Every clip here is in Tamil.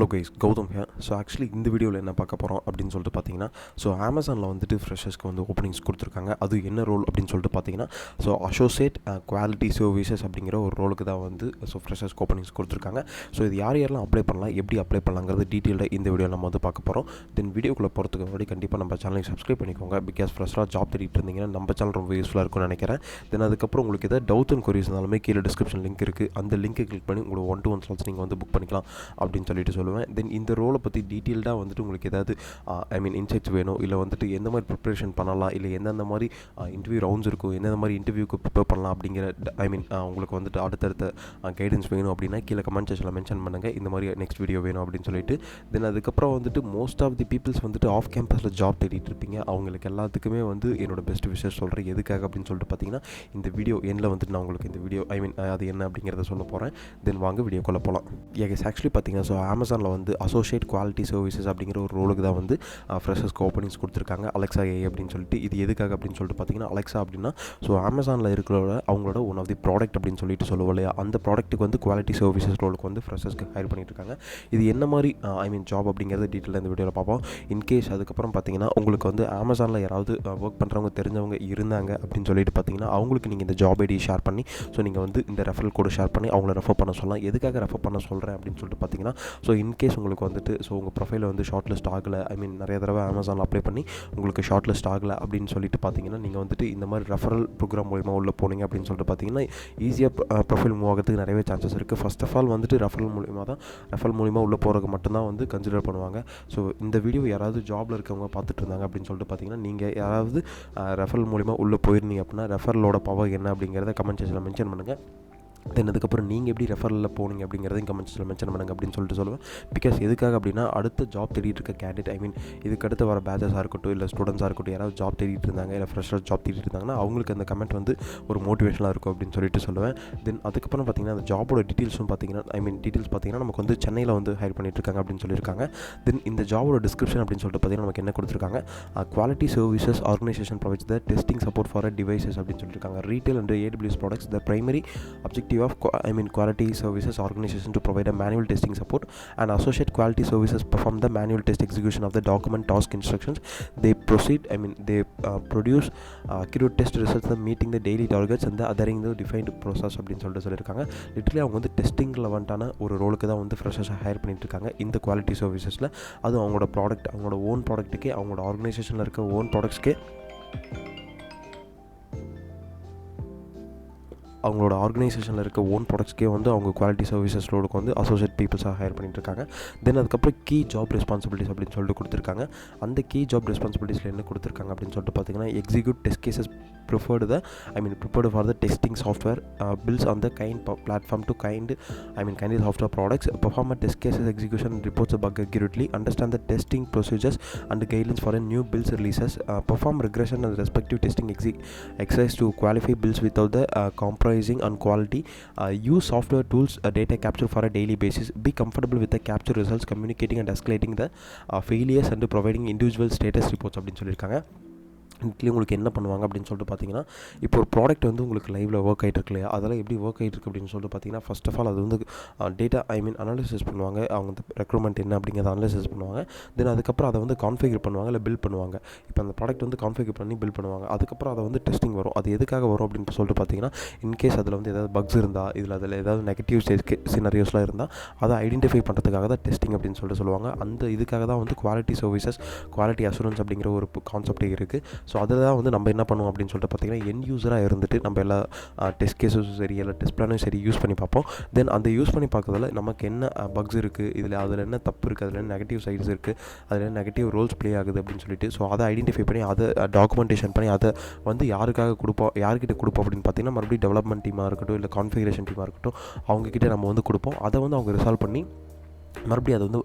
Hello guys, Gautham here. So actually இந்த வீடியோவில் என்ன பார்க்க போகிறோம் அப்படின்னு சொல்லிட்டு பார்த்தீங்கன்னா, ஸோ அமேசானில் வந்துட்டு ஃப்ரெஷர்ஸ்க்கு வந்து ஓப்பனிங்ஸ் கொடுத்துருக்காங்க. அது என்ன ரோல் அப்படின்னு சொல்லிட்டு பார்த்தீங்கன்னா, ஸோ அசோசியேட் குவாலிட்டி சர்வீசஸ் அப்படிங்கிற ஒரு ரோலுக்கு தான் வந்து ஸோ ஃப்ரெஷர்ஸ்க்கு ஓப்பனிங்ஸ் கொடுத்துருக்காங்க. ஸோ இது யாரெல்லாம் அப்ளை பண்ணலாம், எப்படி அப்ளை பண்ணலாங்கிறது டீட்டெயிலாக இந்த வீடியோ நம்ம வந்து பார்க்க போகிறோம். தென் வீடியோக்குள்ளே போகிறதுக்கு முன்னாடி கண்டிப்பாக நம்ம சேனலுக்கு சப்ஸ்கிரைப் பண்ணிக்கோங்க. பிகாஸ் ஃப்ரெஷ்ஷாக ஜாப் தேடிட்டு இருந்தீங்கன்னா நம்ம சேனல் ரொம்ப யூஸ்ஃபுல்லாக இருக்கும்னு நினைக்கிறேன். தென் அதுக்கப்புறம் உங்களுக்கு எதாவது டவுட் அண்ட் கொரிஸ் இருந்தாலுமே கீழே டிஸ்கிரிப்ஷன் லிங்க் இருக்குது. அந்த லிங்க்கை கிளிக் பண்ணி உங்களுக்கு 1-to-1 ஸ்லாட்ஸ் நீங்கள் வந்து புக் பண்ணிக்கலாம் அப்படின்னு சொல்லிட்டு சொல்லுவேன். தென் இந்த ரோலை பற்றி டீட்டெயில்டாக வந்துட்டு உங்களுக்கு ஏதாவது இன்சைட்ஸ் வேணும், இல்லை வந்துட்டு எந்த மாதிரி ப்ரிப்பரேஷன் பண்ணலாம், இல்லை எந்தெந்த மாதிரி இன்டர்வியூ ரவுண்ட்ஸ் இருக்கும், எந்தெந்த மாதிரி இன்டர்வியூக்கு ப்ரிப்பேர் பண்ணலாம் அப்படிங்கிற உங்களுக்கு வந்துட்டு அடுத்தடுத்த கைடன்ஸ் வேணும் அப்படின்னா கீழே கமெண்ட் செக்ஷனில் மென்ஷன் பண்ணுங்கள். இந்த மாதிரி நெக்ஸ்ட் வீடியோ வேணும் அப்படின்னு சொல்லிட்டு. தென் அதுக்கப்புறம் வந்துட்டு மோஸ்ட் ஆஃப் தி பீப்புள்ஸ் வந்துட்டு ஆஃப் கேம்பஸில் ஜாப் தேடிட்டு இருப்பீங்க. அவங்களுக்கு எல்லாத்துக்குமே வந்து என்னோட பெஸ்ட் விஷயம் சொல்கிறேன். எதுக்காக அப்படின்னு சொல்லிட்டு பார்த்தீங்கன்னா, இந்த வீடியோ எண்டில் வந்துட்டு நான் உங்களுக்கு இந்த வீடியோ அது என்ன அப்படிங்கிறத சொல்ல போகிறேன். தென் வாங்க வீடியோக்குள்ளே போகலாம். ஆக்சுவலி பார்த்தீங்கன்னா, ஸோ அமேசானில் வந்து அசோசியேட் குவாலிட்டி சர்வீசஸ் அப்படிங்கிற ஒரு ரோலுக்கு தான் வந்து ஃப்ரெஷர்ஸ்க்கு ஓப்பனிங்ஸ் கொடுத்துருக்காங்க. அலெக்ஸா ஏ அப்படின்னு சொல்லிட்டு. இது எதுக்காக அப்படின்னு சொல்லிட்டு பார்த்தீங்கன்னா, அலெக்ஸா அப்படின்னா ஸோ அமேசானில் இருக்கிற அவங்களோட ஒன் ஆஃப் தி ப்ராடக்ட் அப்படின்னு சொல்லிட்டு சொல்லுவோம் இல்லையா, அந்த ப்ராடக்ட்டுக்கு வந்து குவாலிட்டி சர்வீசஸ் ரோலுக்கு வந்து ஃப்ரெஷர்ஸ்க்கு ஹையர் பண்ணிட்டு இருக்காங்க. இது என்ன மாதிரி ஜாப் அப்படிங்கிறது டீட்டெயிலாக இந்த வீடியோவில் பார்ப்போம். இன்கேஸ் அதுக்கப்புறம் பார்த்தீங்கன்னா, உங்களுக்கு வந்து அமேசானில் யாராவது ஒர்க் பண்ணுறவங்க தெரிஞ்சவங்க இருந்தாங்க அப்படின்னு சொல்லிட்டு பார்த்தீங்கன்னா, அவங்களுக்கு நீங்கள் இந்த ஜாப் ஐடி ஷேர் பண்ணி ஸோ நீங்கள் வந்து இந்த ரெஃபரல் கோடு ஷேர் பண்ணி அவங்கள ரெஃபர் பண்ண சொல்லலாம். எதுக்காக ரெஃபர் பண்ண சொல்கிறேன் அப்படின்னு சொல்லிட்டு பார்த்தீங்கன்னா, ஸோ இன்கேஸ் உங்களுக்கு வந்துட்டு ஸோ உங்கள் ப்ரொஃபைலில் வந்து ஷார்ட் லிஸ்ட் ஆகலை, நிறைய தடவை அமேசானில் அப்ளை பண்ணி உங்களுக்கு ஷார்ட் லிஸ்ட் ஆகலை அப்படின்னு சொல்லிட்டு பார்த்தீங்கன்னா, நீங்கள் வந்துட்டு இந்த மாதிரி ரெஃபரல் ப்ரோக்ராம் மூலிமா உள்ளே போனீங்க அப்படின்னு சொல்லிட்டு பார்த்தீங்கன்னா, ஈஸியாக ப்ரொஃபைல் மூவ் ஆகிறதுக்கு நிறையவே சான்சஸ் இருக்குது. ஃபர்ஸ்ட் ஆஃப் ஆல் வந்துட்டு ரெஃபரல் மூலிமா உள்ளே போகிறதுக்கு மட்டும்தான் வந்து கன்சிடர் பண்ணுவாங்க. ஸோ இந்த வீடியோ யாராவது ஜாபில் இருக்கவங்க பார்த்துட்டு இருந்தாங்க அப்படின்னு சொல்லிட்டு பார்த்தீங்கன்னா, நீங்கள் யாராவது ரெஃபரல் மூலிமா உள்ளே போயிருந்தீங்க அப்படின்னா ரெஃபரலோட பவர் என்ன அப்படிங்கிறத கமெண்ட் செக்ஷனில் மென்ஷன் பண்ணுங்கள். தென் அதுக்கப்புறம் நீங்கள் எப்படி ரெஃபரலில் போனீங்க அப்படிங்கிறதையும் கமெண்ட்ஸில் மென்ஷன் பண்ணுங்க அப்படின்னு சொல்லிட்டு சொல்லுவேன். பிகாஸ் எதுக்காக அப்படின்னா, அடுத்த ஜாப் தேடிட்டு இருக்க கேண்டிடேட் இதுக்கு அடுத்து வர பேச்சஸாக இருக்கட்டும், இல்லை ஸ்டூடெண்ட்ஸாக இருக்கட்டும், யாராவது ஜாப் தேடிட்டு இருந்தாங்க, இல்லை ஃப்ரெஷர் ஜாப் தேடிட்டு இருந்தாங்கன்னா அவங்களுக்கு அந்த கமெண்ட் வந்து ஒரு மோட்டிவேஷனாக இருக்கும் அப்படின்னு சொல்லிட்டு சொல்லுவேன். தென் அதுக்கப்புறம் பார்த்தீங்கன்னா, அந்த ஜாபோட டீட்டெயில்ஸும் பார்த்தீங்கன்னா நமக்கு வந்து சென்னையில் வந்து ஹையர் பண்ணிட்டு இருக்காங்க அப்படின்னு சொல்லியிருக்காங்க. தென் இந்த ஜாபோட டிஸ்கிரிப்ஷன் அப்படின்னு சொல்லிட்டு பார்த்தீங்கன்னா நமக்கு என்ன கொடுத்துருக்காங்க, quality services organisation provides the testing support for devices அப்படின்னு சொல்லியிருக்காங்க. Retail and AWS products the primary objective of quality services organization to provide a manual testing support, and associate quality services perform the manual test execution of the document task instructions. They produce accurate test results that meeting the daily targets and the adhering the defined process அப்படின்னு சொல்லிட்டு சொல்லியிருக்காங்க. லிட்டரலி அவங்க வந்து டெஸ்டிங் லெவன்ட்டான ஒரு ரோலுக்கு தான் வந்து ஃப்ரெஷர்ஸை ஹையர் பண்ணிட்டு இருக்காங்க இந்த குவாலிட்டி சர்வீசஸில். அதுவும் அவங்களோட ப்ராடக்ட், அவங்களோட ஓன் ப்ராடக்ட்டுக்கே, அவங்களோட ஆர்கனைசேஷனில் இருக்க ஓன் ப்ராடக்ட்ஸ்க்கே வந்து அவங்க குவாலிட்டி சர்வீசஸ் ரோலுக்கு வந்து அசோசியேட் பீப்புள்ஸாக ஹையர் பண்ணிட்டு இருக்காங்க. தென் அதுக்கப்புறம் கீ ஜாப் ரெஸ்பான்சிபிலிட்டிஸ் அப்படின்னு சொல்லிட்டு கொடுத்துருக்காங்க. அந்த கீ ஜாப் ரெஸ்பான்சிபிலிட்டிஸில் என்ன கொடுத்துருக்காங்க அப்படின்னு சொல்லிட்டு பார்த்தீங்கன்னா, execute test cases preferred for the testing software builds on the kind platform to kind software products, perform a test cases execution and reports a bug accurately, understand the testing procedures and the guidelines for a new builds releases, perform regression and respective testing exercise to qualify builds without the compromising on quality, use software tools data capture for a daily basis, be comfortable with the capture results, communicating and escalating the failures and providing individual status reports அப்படின்னு சொல்லியிருக்காங்க. இட்லி உங்களுக்கு என்ன பண்ணுவாங்க அப்படின்னு சொல்லிட்டு பார்த்தீங்கன்னா, இப்போ ஒரு ப்ராடக்ட் வந்து உங்களுக்கு லைவில் ஒர்க் ஆகிட்டு இருக்கு இல்லையா, அதெல்லாம் எப்படி ஒர்க் ஆகிட்டு இருக்குது அப்படின்னு சொல்லிட்டு பார்த்தீங்கன்னா, ஃபர்ஸ்ட் ஆஃப் ஆல் அது வந்து டேட்டா அனாலிசிஸ் பண்ணுவாங்க. அவங்க வந்து ரெக்ரூட்மெண்ட் என்ன அப்படிங்கிறத அனாலிசிஸ் பண்ணுவாங்க. தென் அதுக்கப்புறம் அதை வந்து கான்ஃபிகர் பண்ணுவாங்க, இல்லை பில் பண்ணுவாங்க. இப்போ அந்த ப்ராடக்ட் வந்து கான்ஃபிகர் பண்ணி பில் பண்ணுவாங்க. அதுக்கப்புறம் அதை வந்து டெஸ்டிங் வரும். அது எதுக்காக வரும் அப்படின்னு சொல்லிட்டு பார்த்தீங்கன்னா, இன்கேஸ் அதில் வந்து ஏதாவது பக்ஸ் இருந்தால், அதில் ஏதாவது நெகட்டிவ் சினரியோஸ்லாம் இருந்தால் அதை ஐடென்டிஃபை பண்ணுறதுக்காக தான் டெஸ்டிங் அப்படின்னு சொல்லிட்டு சொல்லுவாங்க. அந்த இதுக்காக தான் வந்து குவாலிட்டி சர்வீசஸ், குவாலிட்டி அஷூரன்ஸ் அப்படிங்கிற ஒரு கான்செப்டே இருக்குது. ஸோ அதில் தான் வந்து நம்ம என்ன பண்ணுவோம் அப்படின்னு சொல்லிட்டு பார்த்தீங்கன்னா, என் யூஸராக இருந்துட்டு நம்ம எல்லா டெஸ்ட் கேஸஸும் சரி, எல்லா டெஸ்ட் பிளானும் சரி யூஸ் பண்ணி பார்ப்போம். தென் அந்த யூஸ் பண்ணி பார்க்கறதுல நமக்கு என்ன பக்ஸ் இருக்குது, அதில் என்ன தப்பு இருக்குது, அதில் என்ன நெகட்டிவ் சைட்ஸ் இருக்குது, அதில் என்ன நெகட்டிவ் ரோல்ஸ் ப்ளே ஆகுது அப்படின்னு சொல்லிட்டு ஸோ அதை ஐடென்டிஃபை பண்ணி அதை டாக்குமெண்டேஷன் பண்ணி அதை வந்து யாருக்கிட்ட கொடுப்போம் அப்படின்னு பார்த்தீங்கன்னா, மறுபடியும் டெவலப்மெண்ட் டீமாக இருக்கட்டும், இல்லை கான்ஃபிகரேஷன் டீமாக இருக்கட்டும், அவங்கக்கிட்ட நம்ம வந்து கொடுப்போம். அதை வந்து அவங்க ரிசால்வ் பண்ணி மறுபடியும் அது வந்து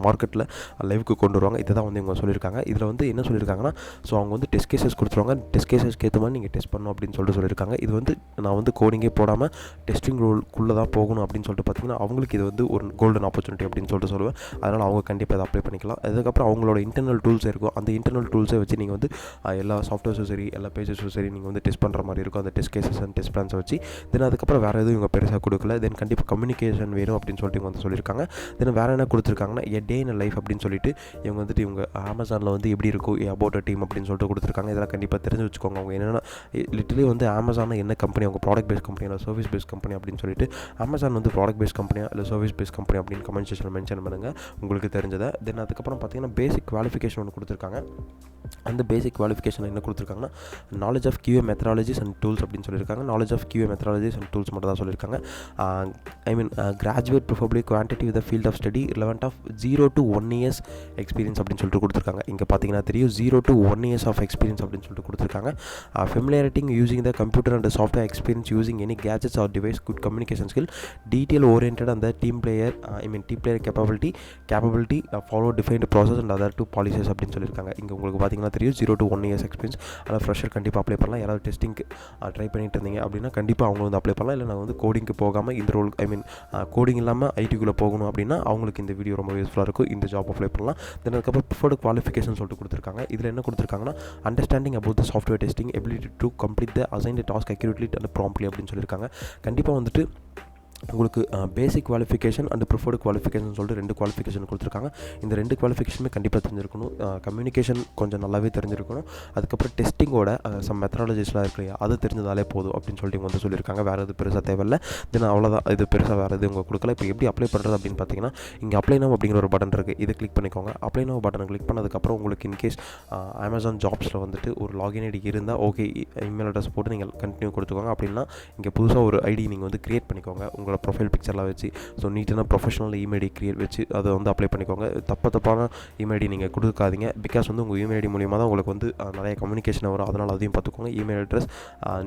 மார்க்கெட்டில் லைவுக்கு கொண்டு வருவாங்க. இதை தான் வந்து இவங்க சொல்லியிருக்காங்க. இதில் வந்து என்ன சொல்லியிருக்காங்கன்னா, ஸோ அவங்க வந்து டெஸ்ட் கேசஸ் கொடுத்துருவாங்க. டெஸ்ட் கேசஸ்க்கு ஏற்ற மாதிரி நீங்கள் டெஸ்ட் பண்ணணும் அப்படின்னு சொல்லியிருக்காங்க. இது வந்து நான் வந்து கோடிங்கே போடாமல் டெஸ்டிங் ரோலுக்குள்ளே தான் போகணும் அப்படின்னு சொல்லிட்டு பார்த்தீங்கன்னா, அவங்களுக்கு இது வந்து ஒரு கோல்டன் ஆப்பர்ச்சுனிட்டி அப்படின்னு சொல்லிட்டு சொல்லுவேன். அதனால் அவங்க கண்டிப்பாக இதை அப்ளை பண்ணிக்கலாம். அதுக்கப்புறம் அவங்களோட இன்டர்னல் டூல்ஸ் இருக்கும். அந்த இன்டர்னல் டூல்ஸை வச்சு நீங்கள் வந்து எல்லா சாஃப்ட்வேர்ஸும் சரி, எல்லா பேஜஸும் சரி நீங்கள் வந்து டெஸ்ட் பண்ணுற மாதிரி இருக்கும். அந்த டெஸ்ட் கேசஸ் அண்ட் டெஸ்ட் பிளான்ஸை வச்சு. தென் அதுக்கப்புறம் வேறு எதுவும் இவங்க பெருசாக கொடுக்கல. தென் கண்டிப்பாக கம்யூனிகேஷன் வேணும் அப்படின்னு சொல்லிட்டு இவங்க வந்து சொல்லியிருக்காங்க. தென் வேறு என்ன கொடுத்துருக்காங்கன்னா எ டே இன் லைஃப் அப்படின்னு சொல்லிட்டு இவங்க வந்துட்டு இவங்க அமேசானில் வந்து எப்படி இருக்கும் அபவுட் அ டீம் அப்படின்னு சொல்லிட்டு கொடுத்துருக்காங்க. இதெல்லாம் கண்டிப்பாக தெரிஞ்சு வச்சுக்கோங்க. அவங்க என்னென்னா லிட்டரலி வந்து அமேசான் என்ன கம்பெனி, அவங்க ப்ராடக்ட் பேஸ்ட் கம்பெனி இல்லை சர்வீஸ் பேஸ்ட் கம்பெனி அப்படின்னு சொல்லிட்டு அமேசான் வந்து ப்ராடக்ட் பேஸ்ட் கம்பெனியா இல்லை சர்வீஸ் பேஸ்ட் கம்பெனி அப்படின்னு கமெண்ட் செக்ஷனில் மென்ஷன் பண்ணுங்கள் உங்களுக்கு தெரிஞ்சதை. தென் அதுக்கப்புறம் பார்த்தீங்கன்னா பேசிக் குவாலிஃபிகேஷன் ஒன்று கொடுத்துருக்காங்க. அந்த பேசிக் குவாலிஃபிகேஷன் என்ன கொடுத்துருக்காங்கன்னா knowledge of QA methodologies and tools அப்படின்னு சொல்லியிருக்காங்க. Knowledge of QA methodologies and tools மட்டும் தான் சொல்லியிருக்காங்க. I mean graduate preferably quantity with field of study relevant of 0 to 1 years experience அப்படின்னு சொல்லிட்டு கொடுத்துருக்காங்க. இங்கே பார்த்தீங்கன்னா தெரியும் 0 to 1 years ஆஃப் எக்ஸ்பீரியன்ஸ் அப்படின்னு சொல்லிட்டு கொடுத்துருக்காங்க. Familiarity using the computer and software experience using any gadgets or device, good communication skill, detail orient அந்த team player team player capability follow defined process and other to policies அப்படின்னு சொல்லியிருக்காங்க. இங்கே உங்களுக்கு பார்த்தீங்கன்னா தெரியும் 0 to 1 years எக்ஸ்பீரியன்ஸ். ஆனால் ஃப்ரெஷர் கண்டிப்பாக அப்ளை பண்ணலாம். யாராவது டெஸ்டிங்க்கு ட்ரை பண்ணிட்டு இருந்தீங்க அப்படின்னா கண்டிப்பாக அவங்க வந்து அப்ளை பண்ணலாம். இல்லை நான் வந்து கோடிங்க்கு போகாமல் இந்த ரோல் கோடிங் இல்லாமல் ஐடிக்குள்ளே போகணும் அப்படின்னா அவங்களுக்கு இந்த வீடியோ ரொம்ப யூஸ்ஃபுல்லாக இருக்கும். இந்த ஜாப் அப்ளை பண்ணலாம். தென் அதுக்கப்புறம் ப்ரிஃபர்டு குவாலிஃபிகேஷன் சொல்லிட்டு கொடுத்துருக்காங்க. இதில் என்ன கொடுத்துருக்காங்கன்னா understanding about the software testing, ability to complete the assigned task accurately and promptly அப்படின்னு சொல்லியிருக்காங்க. கண்டிப்பாக வந்துட்டு உங்களுக்கு பேசிக் குவாலிஃபிகேஷன் அண்ட் ப்ரிஃபர்டு குவாலிஃபிகேஷன் சொல்லிட்டு 2 குவாலிஃபிகேஷன் கொடுத்துருக்காங்க. இந்த 2 குவாலிஃபிகேஷனுமே கண்டிப்பாக தெரிஞ்சிருக்கணும். கம்யூனிகேஷன் கொஞ்சம் நல்லாவே தெரிஞ்சிருக்கணும். அதுக்கப்புறம் டெஸ்டிங்கோட சம் மெத்தடாலஜிஸ்லாம் இருக்கு இல்லையா, அது தெரிஞ்சதாலே போதும் அப்படின்னு சொல்லிட்டு இவங்க வந்து சொல்லியிருக்காங்க. வேறு எது பெருசாக தேவையில்லை. தென் அவ்வளோதான், இது பெருசாக வேறு எது இவங்க கொடுக்கல. இப்போ எப்படி அப்ளை பண்ணுறது அப்படின்னு பார்த்தீங்கன்னா இங்கே அப்ளை நவ் அப்படிங்கிற ஒரு பட்டன் இருக்குது. இதை கிளிக் பண்ணிக்கோங்க. அப்ளை நவ் பட்டனை கிளிக் பண்ணதுக்கப்புறம் உங்களுக்கு இன்கேஸ் அமேசான் ஜாப்ஸில் வந்துட்டு ஒரு லாகின் ஐடி இருந்தால் ஓகே, இமெயில் அட்ரஸ் போட்டு நீங்கள் கண்டினியூ கொடுத்துக்கோங்க. அப்படின்னா இங்கே புதுசாக ஒரு ஐடி நீங்கள் வந்து க்ரியேட் பண்ணிக்கோங்க உங்களோட ப்ரொஃபைல் பிக்சர்லாம் வச்சு. ஸோ நீட்டான ப்ரொஃபஷனல் இமெயில் ஐடி க்ரியேட் வச்சு அதை வந்து அப்ளை பண்ணிக்கோங்க. தப்பான இமெயில் ஐடி நீங்கள் கொடுக்காதீங்க. பிகாஸ் வந்து உங்கள் இமெயில் ஐடி மூலியமாக தான் உங்களுக்கு வந்து நிறைய கம்யூனிகேஷன் வரும். அதனால் அதையும் பார்த்துக்கோங்க. இமெயில் அட்ரஸ்,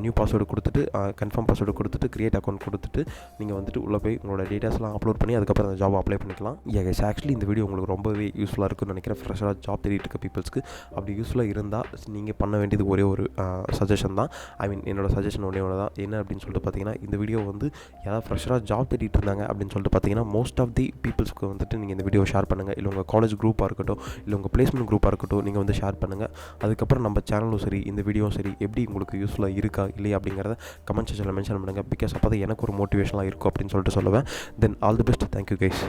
நியூ பாஸ்வேர்டு கொடுத்துட்டு கன்ஃபார்ம் பாஸ்வேர்டு கொடுத்துட்டு க்ரியேட் அக்கௌண்ட் கொடுத்துட்டு நீங்கள் வந்துட்டு உள்ளே போய் உங்களோட டீட்டெயில்ஸ்லாம் அப்லோட் பண்ணி அதுக்கப்புறம் அந்த ஜாப் அப்ளை பண்ணிக்கலாம். எஸ் ஆக்சுவலி இந்த வீடியோ உங்களுக்கு ரொம்பவே யூஸ்ஃபுல்லாக இருக்குன்னு நினைக்கிறேன். ஃப்ரெஷ்ஷாக ஜாப் தேடிட்டு இருக்க பீப்புள்ஸ்க்கு அப்படி யூஸ்ஃபுல்லாக இருந்தால் நீங்கள் பண்ண வேண்டியது ஒரே ஒரு சஜஷன் தான். என்னோட சஜஷன் ஒன்றே ஒன்று தான். என்ன அப்படின்னு சொல்லிட்டு பார்த்தீங்கன்னா இந்த வீடியோ வந்து யாராவது ஃப்ரெஷ்ஷாக ஜாப் தேடிட்டு இருந்தாங்க அப்படின்னு சொல்லிட்டு பார்த்தீங்கன்னா மோஸ்ட் ஆஃப் தி பீப்புள்ஸ்க்கு வந்துட்டு நீங்கள் இந்த வீடியோ ஷேர் பண்ணுங்கள். இல்லை உங்கள் காலேஜ் குரூப்பாக இருக்கட்டும், இல்லை உங்கள் பிளேஸ்மெண்ட் குரூப்பாக இருக்கட்டும், நீங்கள் வந்து ஷேர் பண்ணுங்கள். அதுக்கப்புறம் நம்ம சேனலும் சரி, இந்த வீடியோவும் சரி, எப்படி உங்களுக்கு யூஸ்ஃபுல்லாக இருக்கா இல்லையா அப்படிங்கிறத கமெண்ட் செக்ஷனில் மென்ஷன் பண்ணுங்கள். பிகாஸ் அப்போ தான் எனக்கு ஒரு மோட்டிவேஷனாக இருக்கும் அப்படின்னு சொல்லிட்டு சொல்லுவேன். Then all the best. Thank you guys.